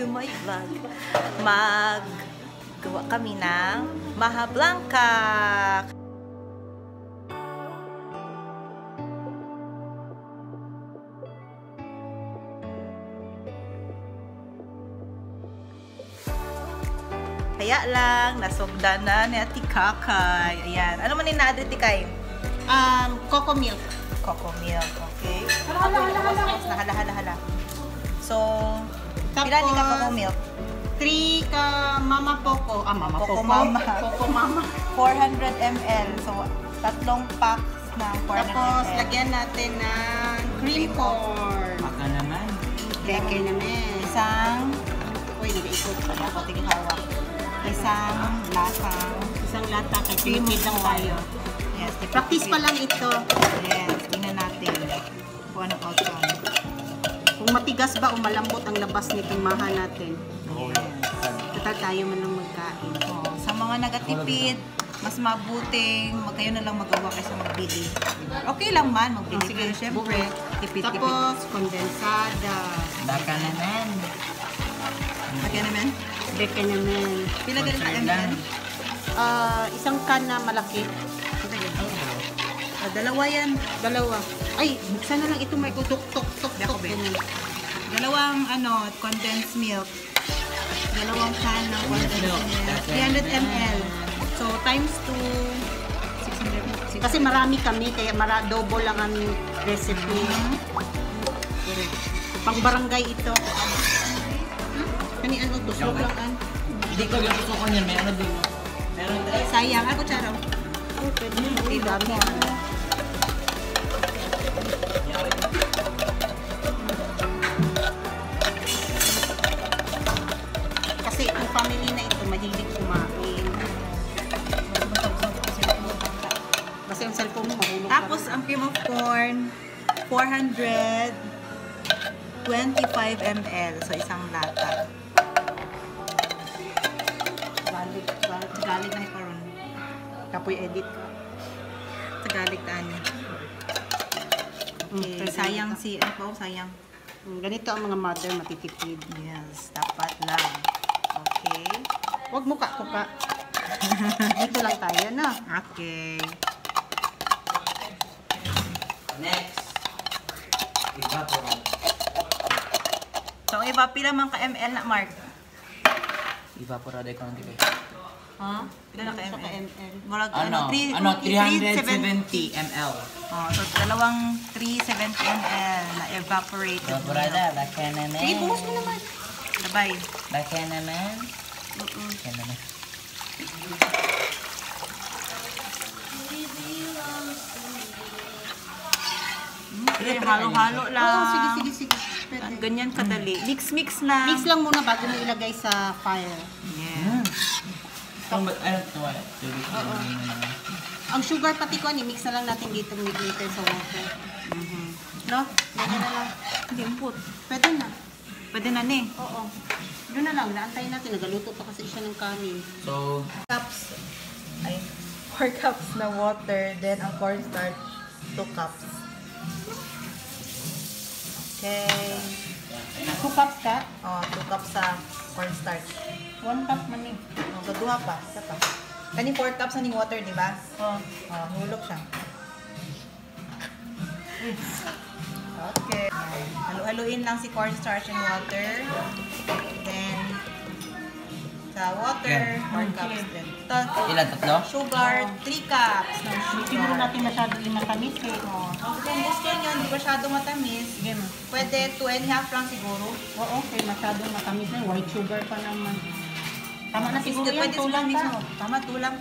to my vlog. Maggawa kami ng Maha Blanca. Kaya lang, nasugdan na ni Ate Kakay. Ayan. Ano man yung na-add, Ate Kay? Coco milk. Coco milk, okay. Hala. So, pila ni ka coco milk? 3 ka Mama Poco. Mama Coco Poco. Mama. Coco Mama. 400 ml. So, 3 packs ng 400 Tapos, ml. lagyan natin ng cream corn. Baka naman. Beke naman. Isang, Uy, nag-iikot pa. ako tigihawak. Isang lasang. Isang lata. Kaya pinipid lang tayo. Yes. Practice pa lang ito. Yes. Tingnan natin. Kung anong outcome. Kung matigas ba o malambot ang labas nitong maha natin. Total tayo man lang magkain. Oh, sa mga nagatipid, mas mabuting kayo na lang magawa kaysa magbili. Okay lang man, magbili kayo syempre. Tipid-tipid. Tapos, kondensada. Baka naman. Lagyan naman. Beke naman. Pila ganun ka ml? Isang can na malaki. Dalawa yan. Dalawa. Ay, buksan na lang ito. May kutok-tok. Dako, Ben. Dalawang condensed milk. Dalawang can ng condensed milk. 300 ml. So, times 2, 600. Kasi marami kami, kaya double lang ang recipe. Pang barangay ito. Kani ano to? Slok lang an. Hindi ko yung gusto ko niyan. May ano din. Meron tayo. Sayang. Ako, Charo. Oh, pwede mo. Uy, dami. Kasi ang family na ito, mahilig kumain. Kasi ang cellphone mo, mahulog. Tapos, ang cream of corn, 425 ml. So, isang lata. Galing na ni Karon. Kapoy edit ka. Sa galing taan. Okay, sayang si, ano po, sayang. Ganito ang mga mother matitipid. Yes, dapat lang. Okay. Huwag mo ka. Dito lang tayo, no? Okay. Next. Evaporate. So, ang iba, pila man ka ml na, Mark? Evaporate ko nang dito. Ha? Pila na ka Sa ml? ml. Murag, Ano? 370 ml. Oh, so, dalawang 370 ml na evaporated Evaporate. milk. Baka naman. Sige, buhos mo naman. Sabay. Baka naman. Baka naman. Okay, halo-halo lang. Oo, sige. Pwede. Ganyan kadali. Mix na. Mix lang muna bago mo ilagay sa fire. Yeah. Ano ito? Ang sugar pati ko, mix na lang natin dito later sa water. No? Ganyan na lang. Hindi, imput. Pwede na. Pwede na ni. Oo. Doon na lang. Naantayin natin. Nagaluto pa kasi siya ng kanin. So, Cups. Ay, 4 cups na water. Then, ang cornstarch, 2 cups. Okay. 2 cups ka? Oh, 2 cups sa cornstarch. 1 cup man eh. Oh, gaduha pa. Isa pa. Kani 4 cups na ning water, di ba? Oh. Oh, hulog siya. Okay. Halu-haluin lang si cornstarch and water. Then, sa water, 4 cups din. ilan? Tatlo? Sugar, 3 cups ng Siguro sugar. natin masyado yung matamis eh. Oh, kung gusto nyo, hindi masyado matamis, Sige ma. pwede 2.5 lang siguro. Oo, okay. Masyadong matamis na. White sugar pa naman. Tama na siguro yan. Pwede Tulang mix pa. mo. Tama, tulang.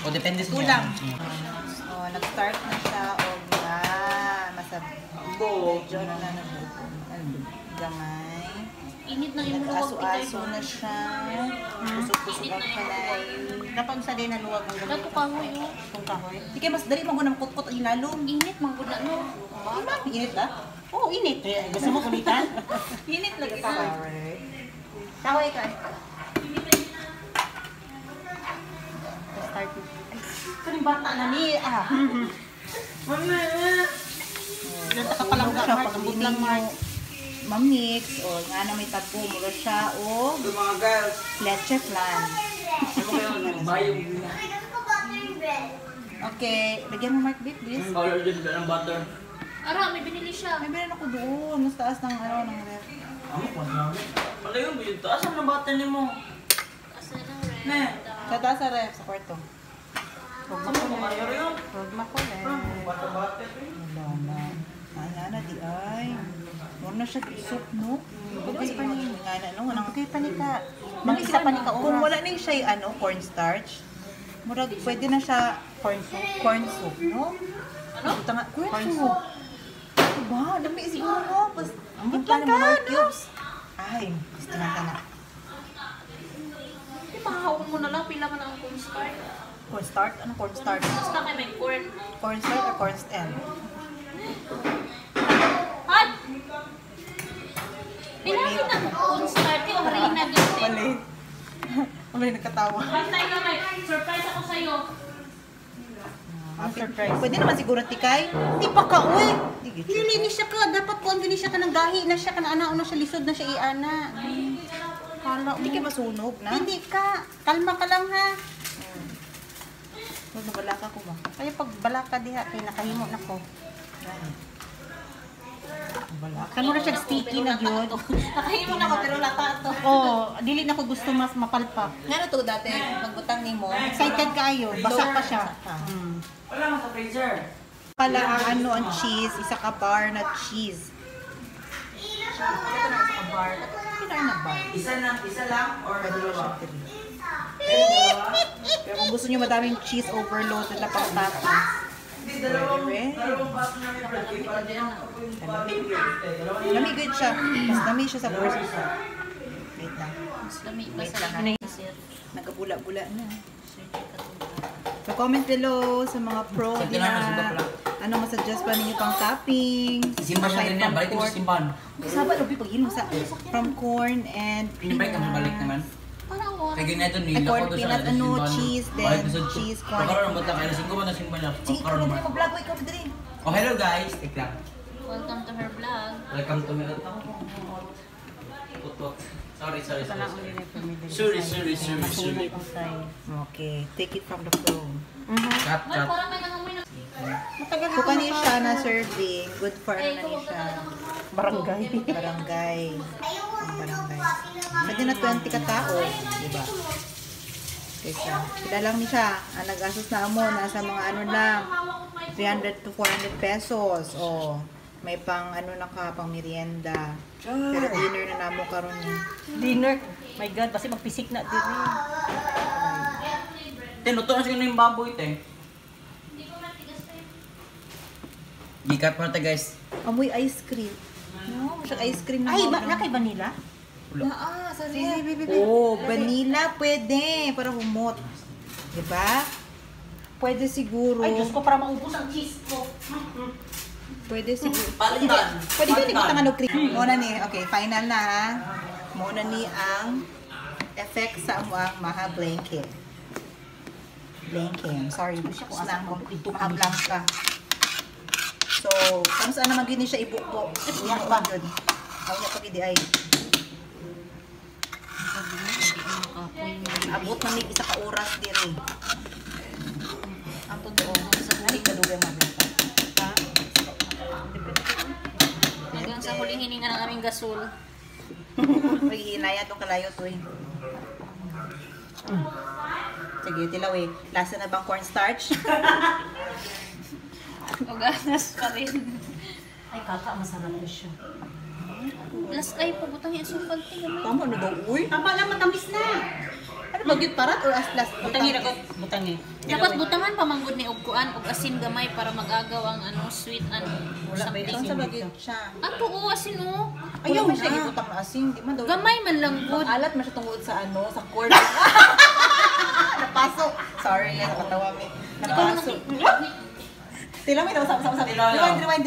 O, depende sa Tulang. inyo. Oh, nag-start na siya. O, masab. Medyo na gamay. Init na yung luwag. Nag-aso-aso na siya. Pusok-pusok ang kalay. Dapat sa din na luwag ang Dato kahoy yo. Kung kahoy. Di kaya mas dali mo ng kutkot ang inalong. Init man gud na no. Init ba? Oo, init. Gusto mo kulitan? Init lagi ka. Kahoy ka. Start. Ito yung bata na ni. Mama! Nagtaka pa lang siya. Pagambot lang, Mark. mamix o nga na may tabo mula siya o Mga girls. leche flan. Bayong. Okay, lagyan mo Mark beef, please. Color din ba ng butter? Ara, may binili siya. May bilhin ako doon, mas taas ng ref. Ano pa namin? Wala yung bito. Asan na butter ni mo? Kasi ng red. Ne. Sa taas sa ref, sa kwarto. Saan mo kayo yun? Huwag makulit. Butter. Wala na. Ana di ay. Muna siya soup, no? Bukas pa ni nga na, no? Anong kay panika? Mag-isa pa ni ka Kung oras. wala na siya cornstarch, murag pwede na siya corn soup, no? Ano? Corn soup. Diba? Dami siguro, no? Pas, Ang timpla lang ng mga ka, cubes. Ay, gusto na ka na. Ipahawak mo na lang, pila man ang cornstarch. Cornstarch? Ano cornstarch? Basta kay may corn. Cornstarch or corn stem? At! Pinakit ang cornstarch, yung harina din. Mali. Mali, nagkatawa. Basta ikaw may surprise ako sa'yo. Surprise. Pwede naman siguro tikay. Hindi pa ka, uy. Nilinis siya ka. Dapat kung hindi siya ka ng gahi na siya ka na ana siya lisod na siya iana. Kala mo. Hindi ka masunog na. Hindi ka. Kalma ka lang ha. Huwag nabalaka ko ba? Kaya pag balaka diha, kay nakahimo na ko. Nabalaka. Kano na siya sticky na yun. Nakahimo na ako, pero lata ito. Oh, dili na ko gusto mas mapalpak. Nga na to dati, pagbutang ni mo. Excited kaayo. Basa pa siya. Mm. Wala mo sa freezer. Pala ang ano ang cheese, isa ka bar na cheese. Ito na isa ka bar. Pinar na bar. Isa lang or dalawa? Pero kung gusto nyo madaming cheese overload na pang toppings. Hindi, Dalawang baso na yung birthday para dyan. Lamigod siya. Mas lamig siya sa first. Wait lang. Mas lami pa Wait sa lang, lami, sir. Nagkabula-bula na. So comment below sa mga pro Sa din tinanong, simba na pala. ano masasuggest pa ninyo pang topping. Simba siya din yan. Balik ko sa simbahan. Sabat rupi pag inom sa from corn and Pinabalik naman balik naman. Parang oras. Kaya ganito Ay, nila corn, ko doon peanut, sa ano, simbahan. cheese, then Balik ko sa cheese, corn. Pagkaroon ng bata, kaya nasing ko ba na simbahan na? Sige, Pagkaroon ikaw naman. din mag-vlog ko, ikaw din. Oh, hello guys. Take lang. Welcome to her vlog. Welcome to my Putot. Sorry. Sorry. Okay, take it from the phone. Cut. Ay, parang may nangamoy na. Matagal Kung kani siya na serving, good for ano na ni siya. Barangay. Barangay. Ang barangay. Pwede na 20 ka tao, di ba? Kaysa, sila lang ni siya. Ang nag-asos na mo, nasa mga ano lang, 300 to 400 pesos. O, may pang ano na ka, pang merienda. Pero dinner na namo karon ni. Dinner. My God, basi magpisik na din. Tinuto na siya yung baboy, te. Gikat pa na guys. Amoy ice cream. No, siya ice cream na. Ay, mo, na kay vanilla? sorry. Oh, vanilla pwede para humot. 'Di ba? Pwede siguro. Ay, Diyos ko, para maubos ang cheese ko. Pwede siguro. Palitan. Pwede ba hindi ko tangan og cream? Muna ni. Okay, final na ha. Muna ni ang effect sa ang maha blanket. Blanket. Sorry, gusto ko lang kung ito maha blanca. So, kung saan naman gini siya ibukbo. Iyak pa yun. Awya pa gidi ay. Abot na may isa ka oras diri. Ang totoo. Ay, kadugay man. Ha? Hanggang sa huling hininga ng aming gasol. Pag-iinaya itong kalayo to eh. Sige, tilaw eh. Lasa na bang cornstarch? O ganas pa rin. Ay, kaka, masarap na siya. Last ay, pabutang yung asukal. Tama na daw, uy. Tama lang, matamis na. Ano ba, gyud parat or as last? Butangi na ko. Butangi. Dapat butangan pamanggod ni ugkuan ug asin gamay para mag-agaw ang ano sweet and Saan sa something. bagay siya? Ato o asin o. Ayaw Ayaw man siya na. ibutang na asin. Di man daw. Gamay man lang good. Alat man siya tungod sa ano, sa cord. Napasok. Sorry, nakatawa mi. Napasok. Tilaw mi daw, sama. Rewind.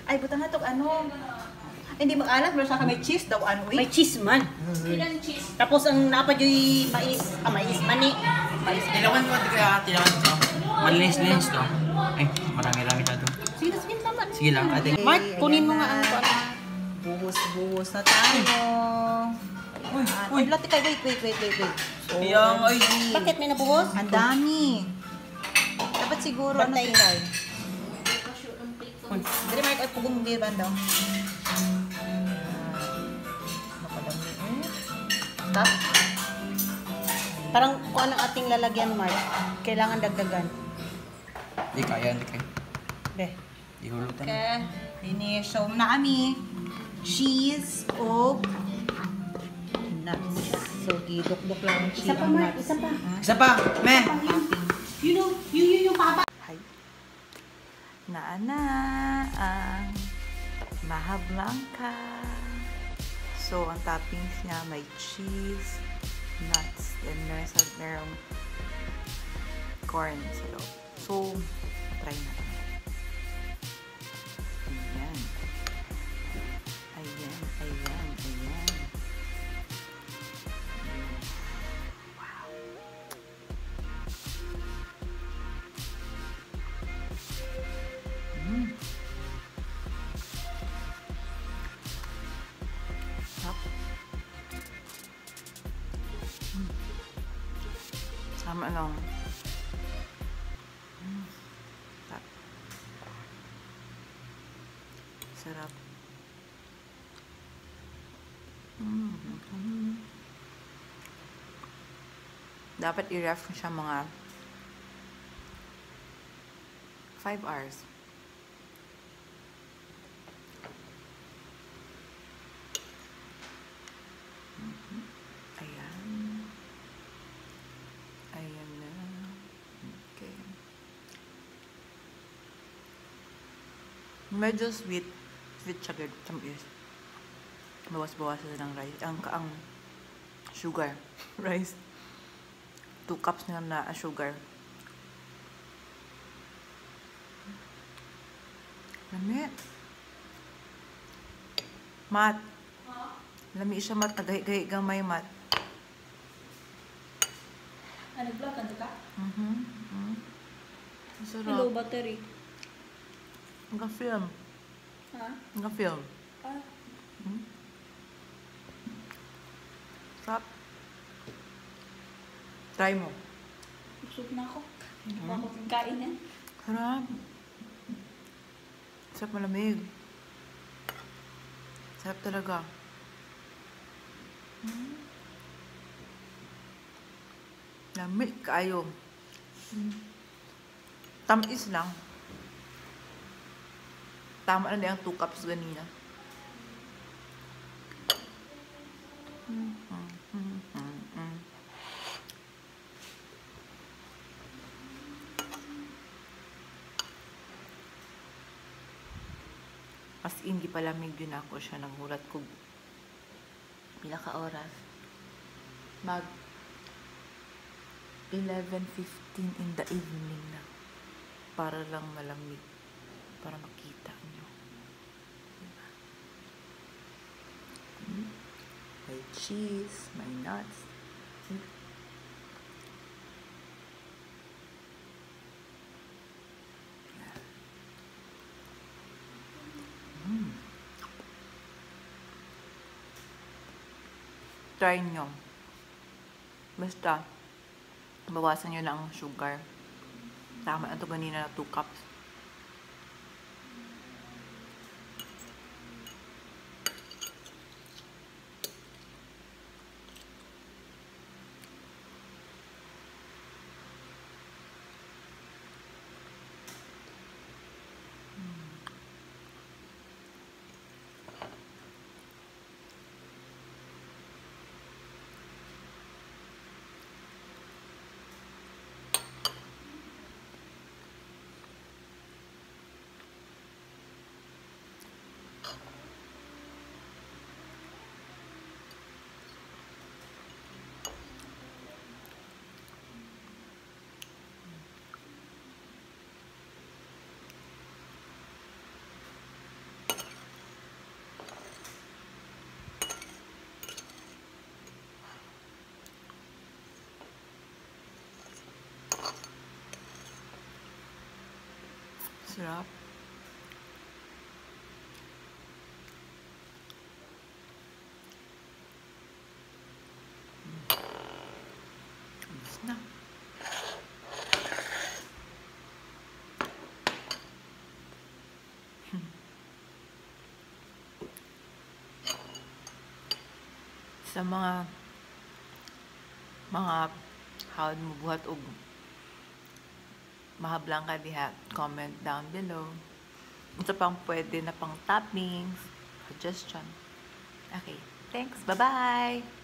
Ay, butang na to, ano. Hindi mag-alat, pero siya ka may cheese daw, ano, May cheese man. Ilan cheese? Tapos ang napadyo'y mais, mani. Tilawan ko kaya tilawan ko. Malinis to. Ay, marami-rami na to. Sige, tama. Sige lang, ate. Mark, kunin mo nga ang Buhos na tayo. Uy, lati kayo. Wait. Yang ay di. Bakit may nabuhos? Ang dami. Dapat siguro ano Bantay. tilay. Dari Mark, ay pugong giban daw. Nakadami eh. Stop. Parang kung anong ating lalagyan, Mark, kailangan dagdagan. Di kaya, di kaya. Be. Ihulutan. Okay. Finish. So, na kami. Cheese o nuts. So, gidok-dok lang ang Isa pa, Mark. Isa pa. Isa pa, meh. Yun yung papa. Hay. Naana ang Maha Blanca. So, ang toppings niya may cheese, nuts, then merong corn sa loob. So, try natin. Ayan. Wow. Sarap. Sama lang. Sarap. Dapat i-ref siya mga 5 hours. Ayan na. Okay. Medyo sweet. Sweet siya good. Tamis. Bawas-bawasan ng rice. Ang sugar. Rice. 2 cups na sugar. Lami. Mat. Lami siya, Mat. Nagahi-gahi gamay, Mat. Nag-vlog ka ka? Sarap. Battery. Naka-film. Ha? Naka-film. Sarap. Try mo. Busog na ako. Hindi pa ako kakain yan. Sarap. Sarap malamig. Sarap talaga. Lamig kayo. Tamis lang. Tama na yung 2 cups ganina. As in, di pala lamig yun ako siya. Nagulat ko. Pinaka-oras. Mag 11:15 in the evening na. Para lang malamig. Para makita nyo. Diba? May cheese, may nuts. Try nyo. Basta, bawasan nyo na ang sugar. Tama na ito ganina na 2 cups. Sarap. sa mga hawad mo buhat og mahablang ka diha, comment down below. Unsa pang pwede na pang toppings, suggestion. Okay, thanks. Bye-bye!